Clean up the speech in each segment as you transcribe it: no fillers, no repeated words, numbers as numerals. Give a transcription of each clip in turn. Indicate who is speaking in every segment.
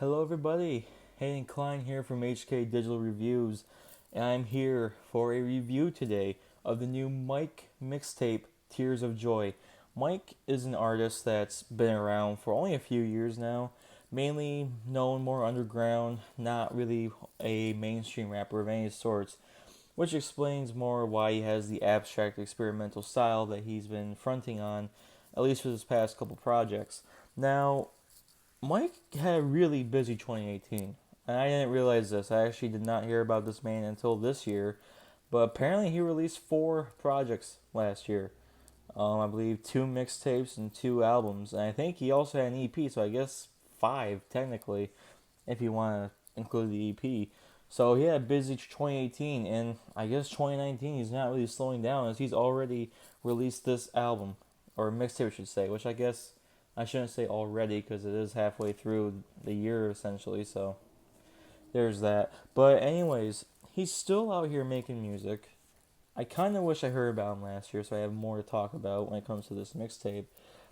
Speaker 1: Hello, everybody. Hayden Klein here from HK Digital Reviews, and I'm here for a review today of the new Mike mixtape, Tears of Joy. Mike is an artist that's been around for only a few years now, mainly known more underground, not really a mainstream rapper of any sorts, which explains more why he has the abstract experimental style that he's been fronting on, at least for his past couple projects. Now, Mike had a really busy 2018, and I didn't realize this. I actually did not hear about this man until this year, but apparently he released four projects last year. I believe two mixtapes and two albums, and I think he also had an EP, so I guess five technically, if you want to include the EP. So he had a busy 2018, and I guess 2019 he's not really slowing down as he's already released this album, or mixtape I should say, which I guess I shouldn't say already because it is halfway through the year essentially, so there's that. But anyways, he's still out here making music. I kind of wish I heard about him last year so I have more to talk about when it comes to this mixtape.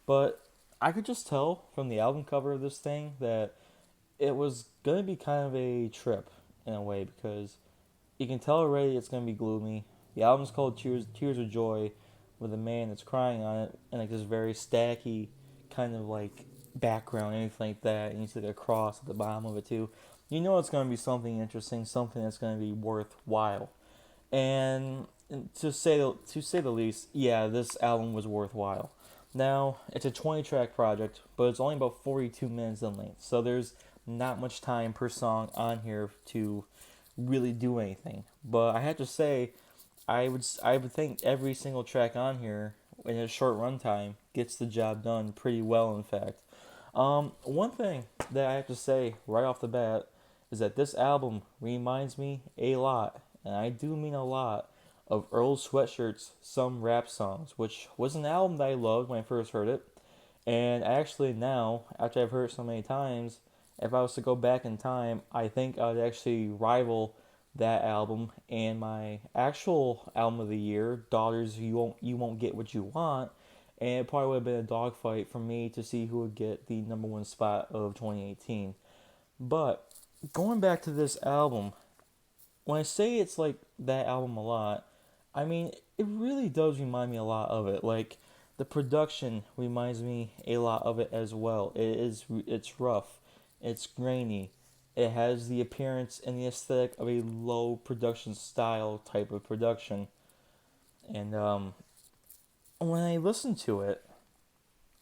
Speaker 1: But I could just tell from the album cover of this thing that it was going to be kind of a trip in a way because you can tell already it's going to be gloomy. The album's called Tears of Joy with a man that's crying on it and like this very stacky kind of like background, anything like that, and you see like a cross at the bottom of it too. You know it's going to be something interesting, something that's going to be worthwhile. And to say the least, yeah, this album was worthwhile. Now it's a 20-track project, but it's only about 42 minutes in length, so there's not much time per song on here to really do anything. But I have to say, I would think every single track on here in a short runtime gets the job done pretty well. In fact, one thing that I have to say right off the bat is that this album reminds me a lot, and I do mean a lot, of Earl Sweatshirt's Some Rap Songs, which was an album that I loved when I first heard it. And actually now, after I've heard it so many times, if I was to go back in time, I think I would actually rival that album and my actual album of the year, Daughters You Won't Get What You Want, and it probably would have been a dogfight for me to see who would get the number one spot of 2018. But going back to this album, when I say it's like that album a lot, I mean it really does remind me a lot of it. Like the production reminds me a lot of it as well. It's rough, it's grainy, it has the appearance and the aesthetic of a low production style type of production. And when I listen to it,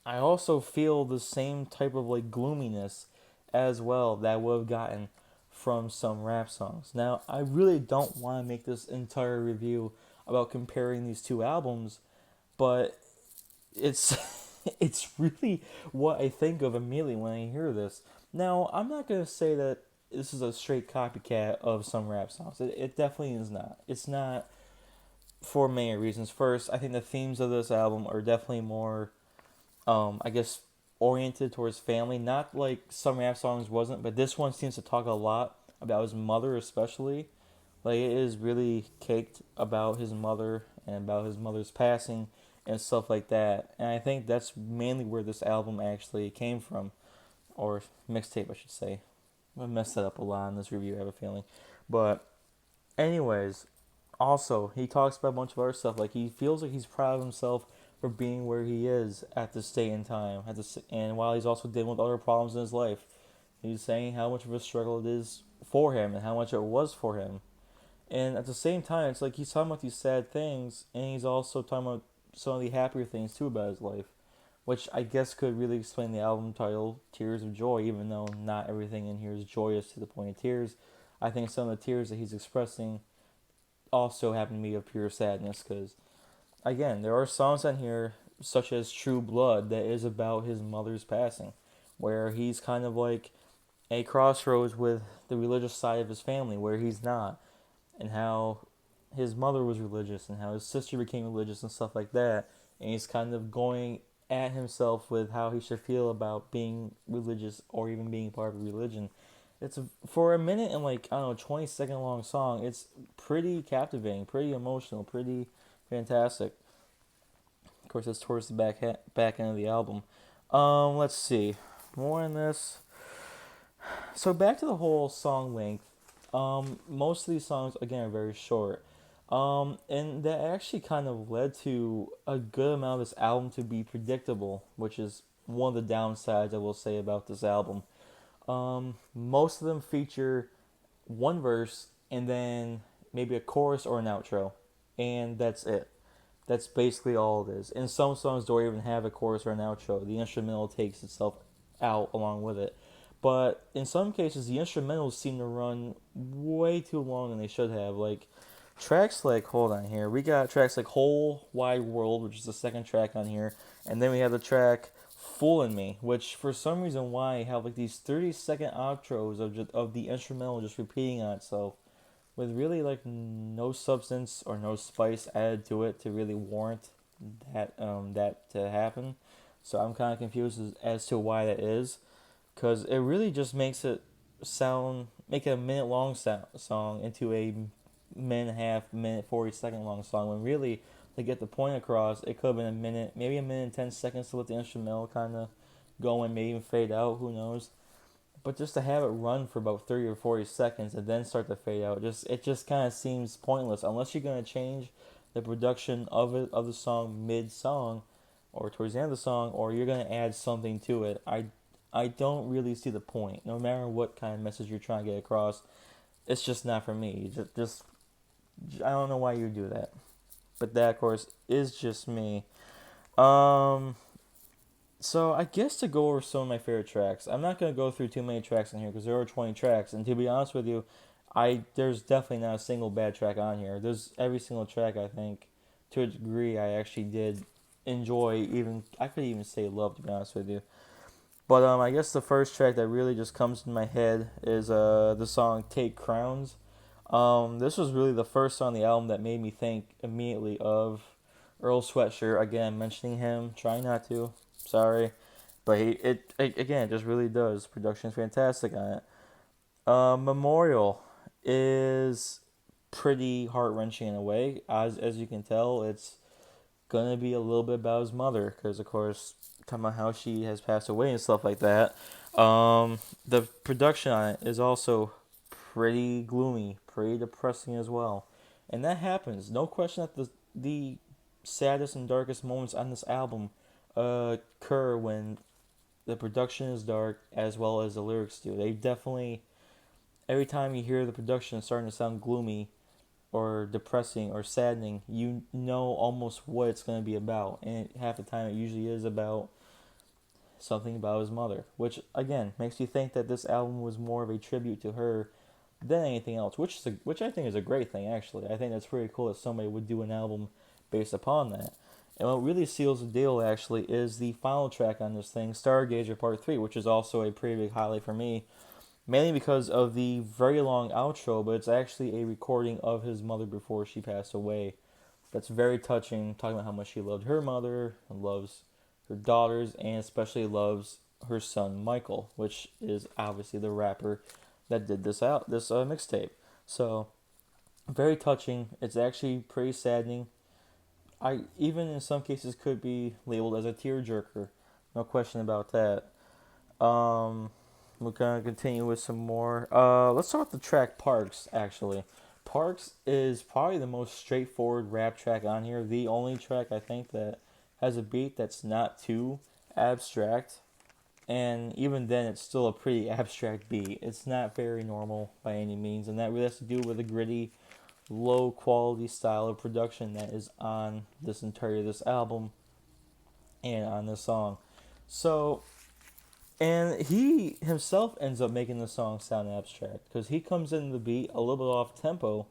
Speaker 1: I also feel the same type of like gloominess as well that I would have gotten from some rap songs. Now, I really don't want to make this entire review about comparing these two albums, but it's it's really what I think of immediately when I hear this. Now, I'm not gonna say that this is a straight copycat of some rap songs. It definitely is not. It's not for many reasons. First, I think the themes of this album are definitely more I guess, oriented towards family. Not like some rap songs wasn't, but this one seems to talk a lot about his mother, especially. Like it is really caked about his mother and about his mother's passing and stuff like that. And I think that's mainly where this album actually came from, or mixtape, I should say. I messed that up a lot in this review, I have a feeling. But anyways, also he talks about a bunch of other stuff. Like he feels like he's proud of himself for being where he is at this state in time. And while he's also dealing with other problems in his life, he's saying how much of a struggle it is for him and how much it was for him. And at the same time, it's like he's talking about these sad things, and he's also talking about some of the happier things too about his life, which I guess could really explain the album title "Tears of Joy." Even though not everything in here is joyous to the point of tears, I think some of the tears that he's expressing also happen to be of pure sadness. Because again, there are songs on here such as "True Blood" that is about his mother's passing, where he's kind of like a crossroads with the religious side of his family, where he's not, and how his mother was religious and how his sister became religious and stuff like that. And he's kind of going at himself with how he should feel about being religious or even being part of a religion. For a minute and like I don't know 20-second long song. It's pretty captivating, pretty emotional, pretty fantastic. Of course, it's towards the back end of the album. Let's see more on this. So back to the whole song length. Most of these songs again are very short. And that actually kind of led to a good amount of this album to be predictable, which is one of the downsides I will say about this album. Most of them feature one verse and then maybe a chorus or an outro, and that's it. That's basically all it is. And some songs don't even have a chorus or an outro. The instrumental takes itself out along with it. But in some cases, the instrumentals seem to run way too long than they should have. Like tracks like, hold on here, we got tracks like Whole Wide World, which is the second track on here, and then we have the track Foolin' Me, which for some reason why have like these 30-second outros of the instrumental just repeating on itself with really like no substance or no spice added to it to really warrant that to happen. So I'm kind of confused as to why that is, because it really just makes it make it a minute long song into a minute and a half, minute 40-second long song. When really to get the point across, it could have been a minute, maybe a minute and 10 seconds to let the instrumental kind of go and maybe even fade out. Who knows? But just to have it run for about 30 or 40 seconds and then start to fade out, it just kind of seems pointless unless you're going to change the production of the song mid song or towards the end of the song, or you're going to add something to it. I don't really see the point. No matter what kind of message you're trying to get across, it's just not for me. Just I don't know why you do that. But that of course is just me. Um so I guess to go over some of my favorite tracks, I'm not gonna go through too many tracks in here because there are 20 tracks, and to be honest with you, there's definitely not a single bad track on here. There's every single track I think, to a degree, I actually did enjoy. Even I could even say love, to be honest with you. But I guess the first track that really just comes to my head is the song "Take Crowns." This was really the first song on the album that made me think immediately of Earl Sweatshirt. Again, mentioning him, trying not to. Sorry, but again, it just really does. Production is fantastic on it. Memorial is pretty heart wrenching in a way. As you can tell, it's gonna be a little bit about his mother because, of course, talking about how she has passed away and stuff like that. The production on it is also pretty gloomy, pretty depressing as well, and that happens. No question that the saddest and darkest moments on this album occur when the production is dark as well as the lyrics do. They definitely, every time you hear the production starting to sound gloomy or depressing or saddening, you know almost what it's going to be about. And half the time it usually is about something about his mother, which again makes you think that this album was more of a tribute to her than anything else, which I think is a great thing actually. I think that's pretty cool that somebody would do an album based upon that. And what really seals the deal actually is the final track on this thing, Stargazer Part 3, which is also a pretty big highlight for me, mainly because of the very long outro, but it's actually a recording of his mother before she passed away. That's very touching, talking about how much she loved her mother and loves her daughters, and especially loves her son Michael, which is obviously the rapper that did this mixtape. So very touching. It's actually pretty saddening. I even in some cases could be labeled as a tearjerker, no question about that. Um, we're gonna continue with some more. Let's start with the track Parks. Actually, Parks is probably the most straightforward rap track on here. The only track I think that has a beat that's not too abstract, and even then, it's still a pretty abstract beat. It's not very normal by any means, and that really has to do with the gritty, low quality style of production that is on this entirety of this album and on this song. So, and he himself ends up making the song sound abstract because he comes in the beat a little bit off tempo,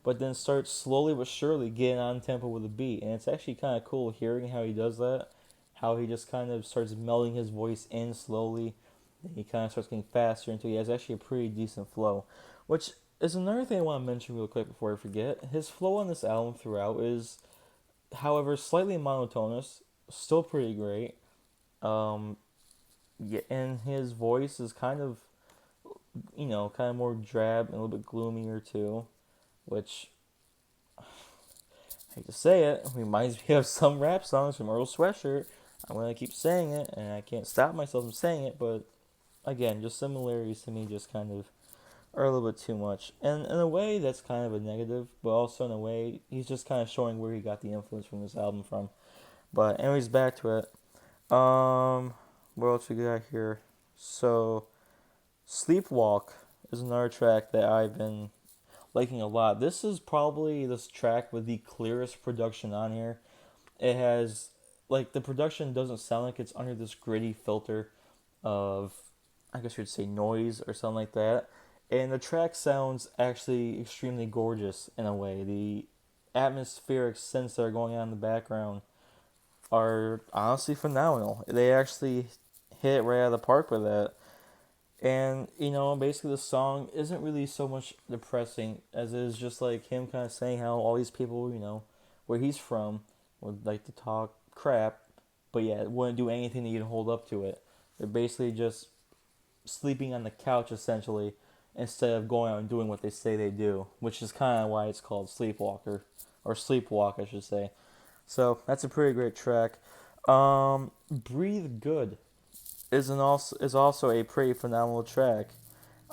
Speaker 1: but then starts slowly but surely getting on tempo with the beat. And it's actually kind of cool hearing how he does that, how he just kind of starts melding his voice in slowly. Then he kind of starts getting faster until he has actually a pretty decent flow, which is another thing I want to mention real quick before I forget. His flow on this album throughout is, however, slightly monotonous, still pretty great. Um, yeah, and his voice is kind of, kind of more drab and a little bit gloomier too, which, I hate to say it, reminds me of some rap songs from Earl Sweatshirt. I'm gonna keep saying it, and I can't stop myself from saying it, but again, just similarities to me just kind of are a little bit too much. And in a way, that's kind of a negative, but also in a way, he's just kind of showing where he got the influence from this album from. But anyways, back to it. What else we got here? So, Sleepwalk is another track that I've been liking a lot. This is probably this track with the clearest production on here. It has, like, the production doesn't sound like it's under this gritty filter of, I guess you'd say, noise or something like that. And the track sounds actually extremely gorgeous in a way. The atmospheric synths that are going on in the background are honestly phenomenal. They actually hit right out of the park with that. And, basically the song isn't really so much depressing as it is just like him kind of saying how all these people, where he's from, would like to talk crap, but yeah, wouldn't do anything to even hold up to it. They're basically just sleeping on the couch essentially instead of going out and doing what they say they do, which is kind of why it's called Sleepwalker, or Sleepwalk, I should say. So that's a pretty great track. Breathe Good is also a pretty phenomenal track.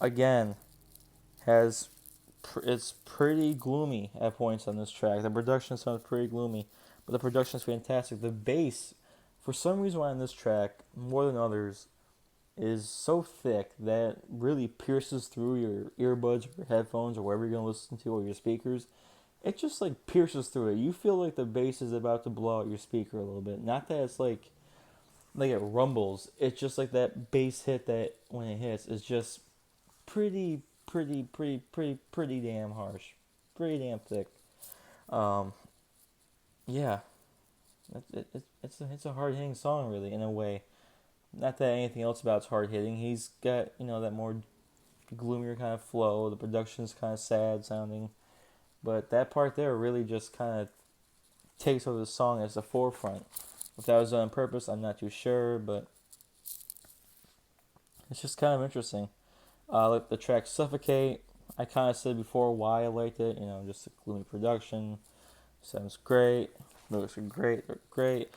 Speaker 1: Again, has it's pretty gloomy at points on this track. The production sounds pretty gloomy, but the production is fantastic. The bass, for some reason, on this track more than others, is so thick that really pierces through your earbuds or your headphones or wherever you're gonna listen to or your speakers. It just like pierces through it. You feel like the bass is about to blow out your speaker a little bit. Not that it's like it rumbles. It's just like that bass hit that when it hits is just pretty damn harsh, pretty damn thick. Um, yeah, it's a hard hitting song really in a way. Not that anything else about it's hard hitting. He's got that more gloomier kind of flow. The production's kind of sad sounding, but that part there really just kind of takes over the song as the forefront. If that was done on purpose, I'm not too sure, but it's just kind of interesting. Like the track Suffocate, I kind of said before why I liked it. Just the gloomy production. Sounds great. Lyrics are great. They're great.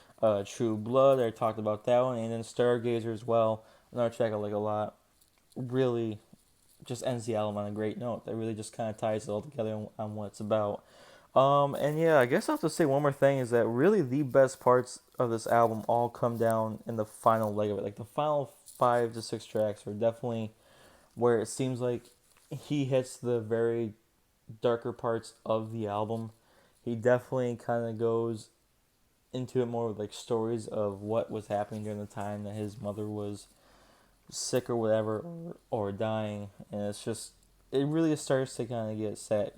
Speaker 1: True Blood, I talked about that one. And then Stargazer as well. Another track I like a lot. Really just ends the album on a great note. That really just kind of ties it all together on what it's about. And yeah, I guess I'll have to say one more thing is that really the best parts of this album all come down in the final leg of it. Like the final 5 to 6 tracks are definitely where it seems like he hits the very darker parts of the album. He definitely kind of goes into it more with like stories of what was happening during the time that his mother was sick or whatever, or dying, and it's just it really starts to kind of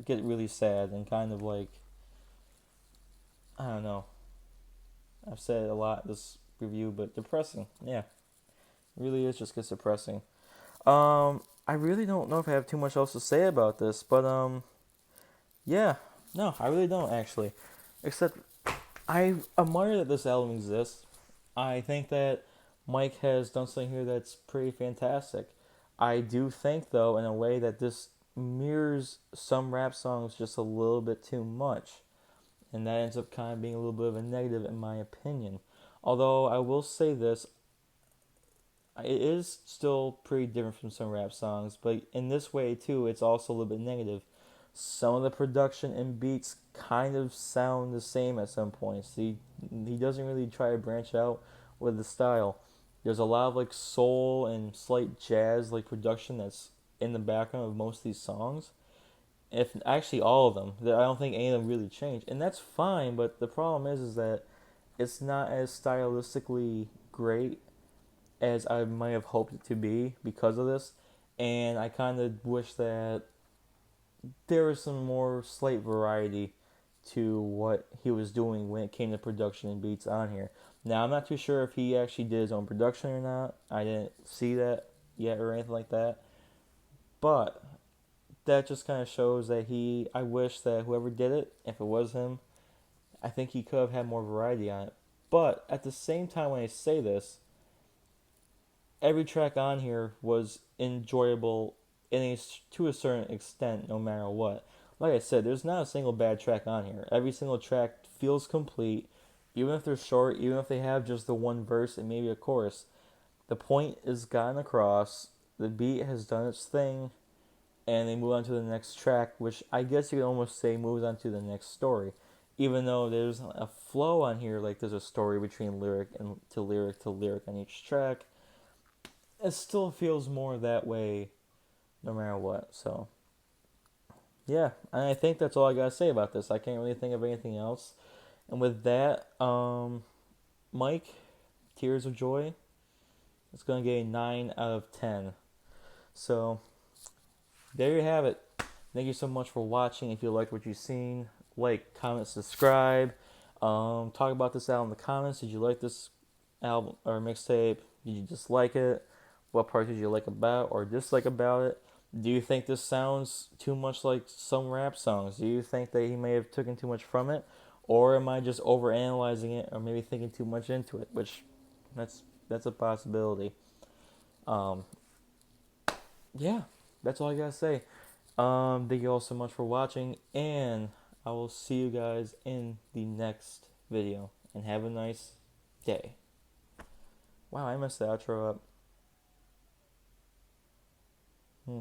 Speaker 1: get really sad, and kind of like I don't know. I've said it a lot this review, but depressing. Yeah, it really is just gets depressing. I really don't know if I have too much else to say about this, but yeah, no, I really don't actually. Except I admire that this album exists. I think that Mike has done something here that's pretty fantastic. I do think, though, in a way that this mirrors some rap songs just a little bit too much. And that ends up kind of being a little bit of a negative, in my opinion. Although, I will say this, it is still pretty different from some rap songs, but in this way, too, it's also a little bit negative. Some of the production and beats kind of sound the same at some points. He doesn't really try to branch out with the style. There's a lot of like soul and slight jazz like production that's in the background of most of these songs. If actually all of them, I don't think any of them really change, and that's fine. But the problem is that it's not as stylistically great as I might have hoped it to be because of this, and I kind of wish that there was some more slight variety to what he was doing when it came to production and beats on here. Now, I'm not too sure if he actually did his own production or not. I didn't see that yet or anything like that. But that just kind of shows that I wish that whoever did it, if it was him, I think he could have had more variety on it. But at the same time, when I say this, every track on here was enjoyable to a certain extent, no matter what. Like I said, there's not a single bad track on here. Every single track feels complete, even if they're short, even if they have just the one verse and maybe a chorus. The point is gotten across, the beat has done its thing, and they move on to the next track, which I guess you could almost say moves on to the next story. Even though there's a flow on here, like there's a story between lyric and to lyric to lyric on each track, it still feels more that way no matter what. So, yeah, and I think that's all I gotta say about this. I can't really think of anything else. And with that, Mike, Tears of Joy, it's gonna get a 9 out of 10. So, there you have it. Thank you so much for watching. If you liked what you've seen, like, comment, subscribe. Talk about this out in the comments. Did you like this album or mixtape? Did you dislike it? What part did you like about or dislike about it? Do you think this sounds too much like some rap songs? Do you think that he may have taken too much from it? Or am I just overanalyzing it or maybe thinking too much into it? Which that's a possibility. Um, yeah, that's all I gotta say. Thank you all so much for watching, and I will see you guys in the next video. And have a nice day. Wow, I messed the outro up. Hmm.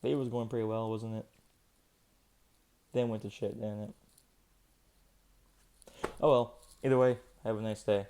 Speaker 1: Day was going pretty well, wasn't it? Then went to shit, didn't it? Oh well. Either way, have a nice day.